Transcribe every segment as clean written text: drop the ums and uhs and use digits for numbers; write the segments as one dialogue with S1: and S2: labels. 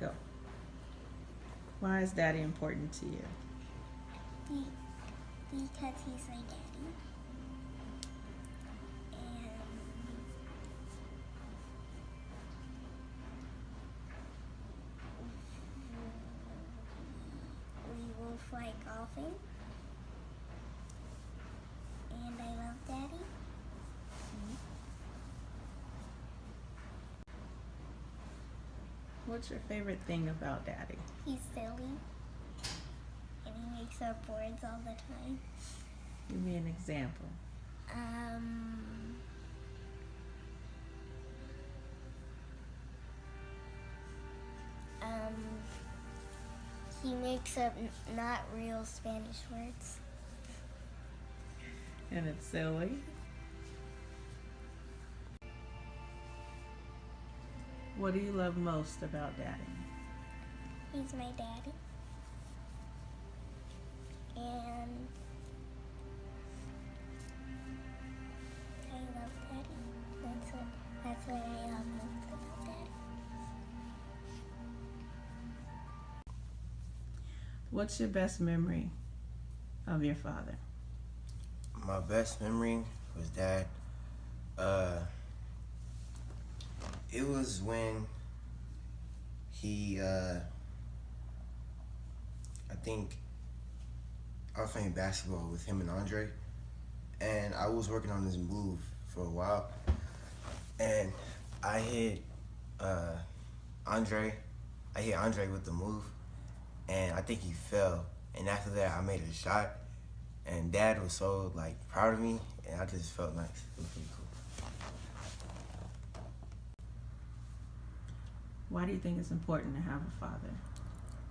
S1: Go. Why is daddy important to you?
S2: Because he's my daddy. And we both like golfing. And I love daddy.
S1: What's your favorite thing about daddy?
S2: He's silly. And he makes up words all the time.
S1: Give me an example.
S2: He makes up not real Spanish words.
S1: And it's silly. What do you love most about daddy?
S2: He's my daddy. And I love daddy. That's what I love most about daddy.
S1: What's your best memory of your father?
S3: My best memory was that it was when he I think I was playing basketball with him and Andre, and I was working on this move for a while, and I hit Andre with the move, and I think he fell, and after that I made a shot, and Dad was so proud of me, and I just felt nice. It was pretty cool.
S1: Why do you think it's important to have a father?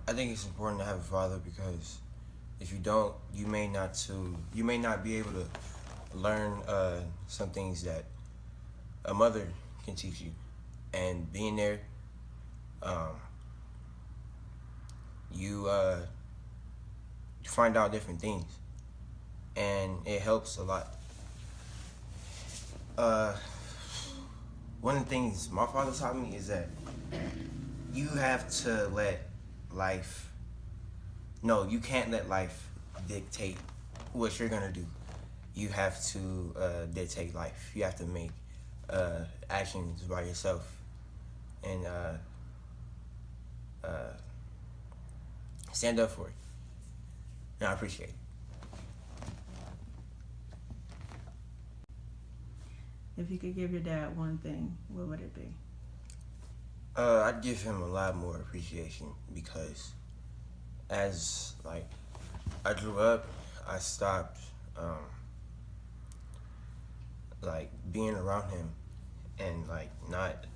S3: I think it's important to have a father because if you don't, you may not be able to learn some things that a mother can teach you, and being there, you find out different things, and it helps a lot. One of the things my father taught me is that you have to let life. No, you can't let life dictate what you're gonna do. You have to dictate life. You have to make actions by yourself, and stand up for it. And I appreciate it.
S1: If you could give your dad one thing, what would it be?
S3: I'd give him a lot more appreciation because as I grew up, I stopped being around him and not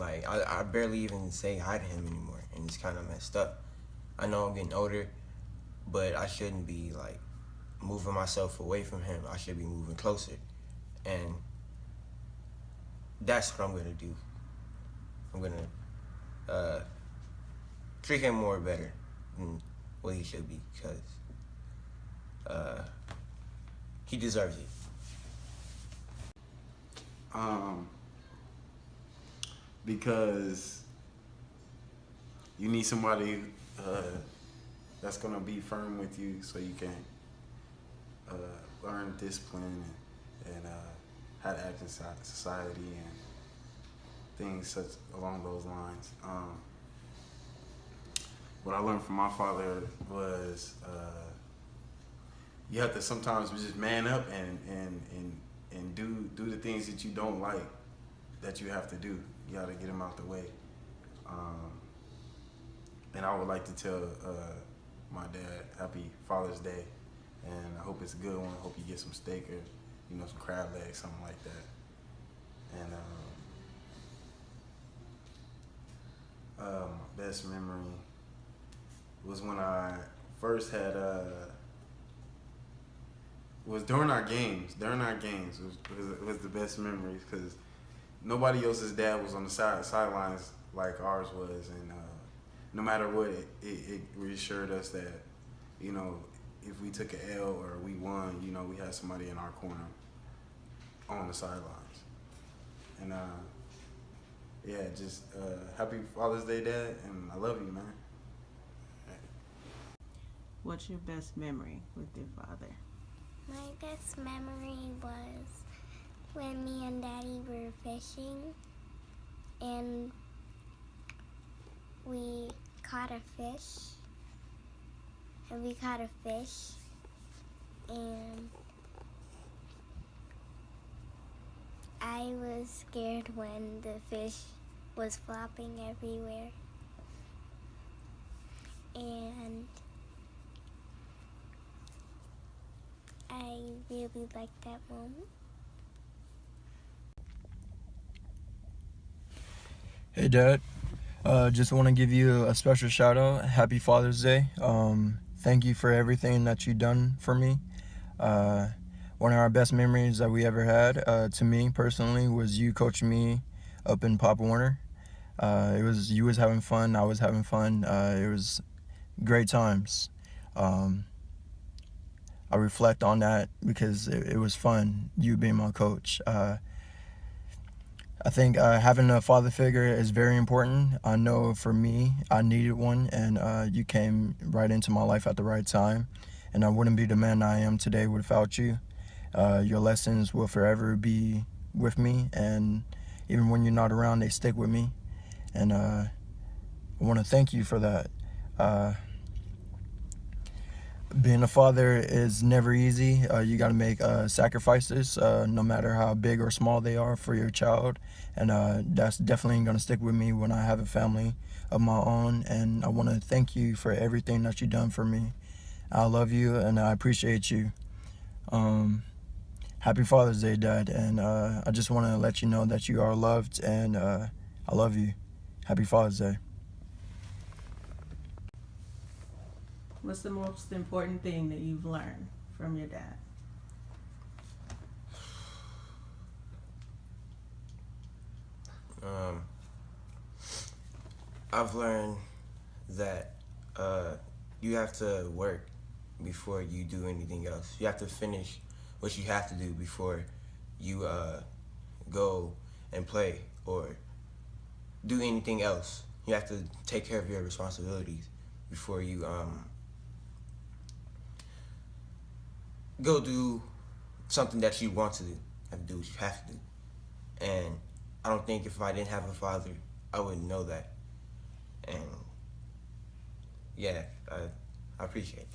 S3: I barely even say hi to him anymore, and it's kind of messed up. I know I'm getting older, but I shouldn't be moving myself away from him. I should be moving closer, and that's what I'm gonna do. I'm gonna treat him more better than what he should be because he deserves it.
S4: Because you need somebody that's gonna be firm with you, so you can learn discipline and how to act in society and things such along those lines. What I learned from my father was you have to sometimes just man up and do the things that you don't like, that you have to do. You got to get them out the way. And I would like to tell my dad happy Father's Day, and I hope it's a good one. I hope you get some steak or some crab legs, something like that. And my best memory was when I first had was during our games. Was the best memories because nobody else's dad was on the sidelines like ours was, and no matter what, it reassured us that if we took an L or we won, we had somebody in our corner on the sidelines, and yeah, just happy Father's Day, Dad, and I love you, man.
S1: What's your best memory with your father?
S2: My best memory was when me and Daddy were fishing and we caught a fish. And I was scared when the fish was flopping everywhere. And I really liked that moment.
S5: Hey, Dad. Just want to give you a special shout out. Happy Father's Day. Thank you for everything that you've done for me. One of our best memories that we ever had, to me personally, was you coaching me up in Pop Warner. You was having fun, I was having fun. It was great times. I reflect on that because it was fun, you being my coach. I think having a father figure is very important. I know for me, I needed one, and you came right into my life at the right time. And I wouldn't be the man I am today without you. Your lessons will forever be with me, and even when you're not around, they stick with me. And I want to thank you for that. Being a father is never easy. You got to make sacrifices, no matter how big or small they are, for your child. And that's definitely going to stick with me when I have a family of my own. And I want to thank you for everything that you've done for me. I love you and I appreciate you. Happy Father's Day, Dad. And I just want to let you know that you are loved, and I love you. Happy Father's Day.
S1: What's the most important thing that you've learned from your dad?
S3: I've learned that you have to work before you do anything else. You have to finish what you have to do before you go and play or do anything else. You have to take care of your responsibilities before you go do something that you want to do. You have to do what you have to do. And I don't think if I didn't have a father, I wouldn't know that. And yeah, I appreciate it.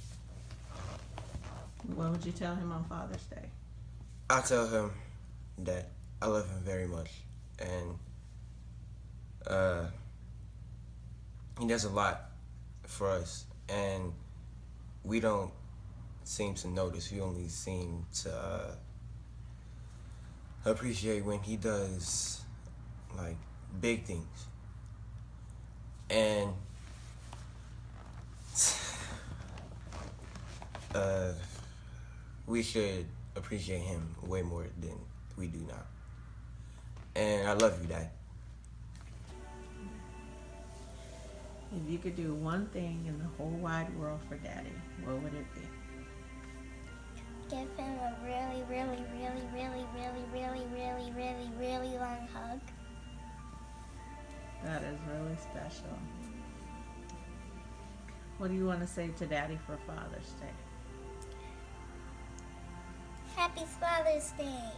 S1: What would you tell him on Father's Day?
S3: I tell him that I love him very much, and he does a lot for us, and we don't seem to notice. We only seem to appreciate when he does like big things, and we should appreciate him way more than we do now. And I love you, Dad.
S1: If you could do one thing in the whole wide world for Daddy, what would it be?
S2: Give him a really, really, really, really, really, really, really, really, really long hug.
S1: That is really special. What do you want to say to Daddy for Father's Day?
S2: Happy Father's Day.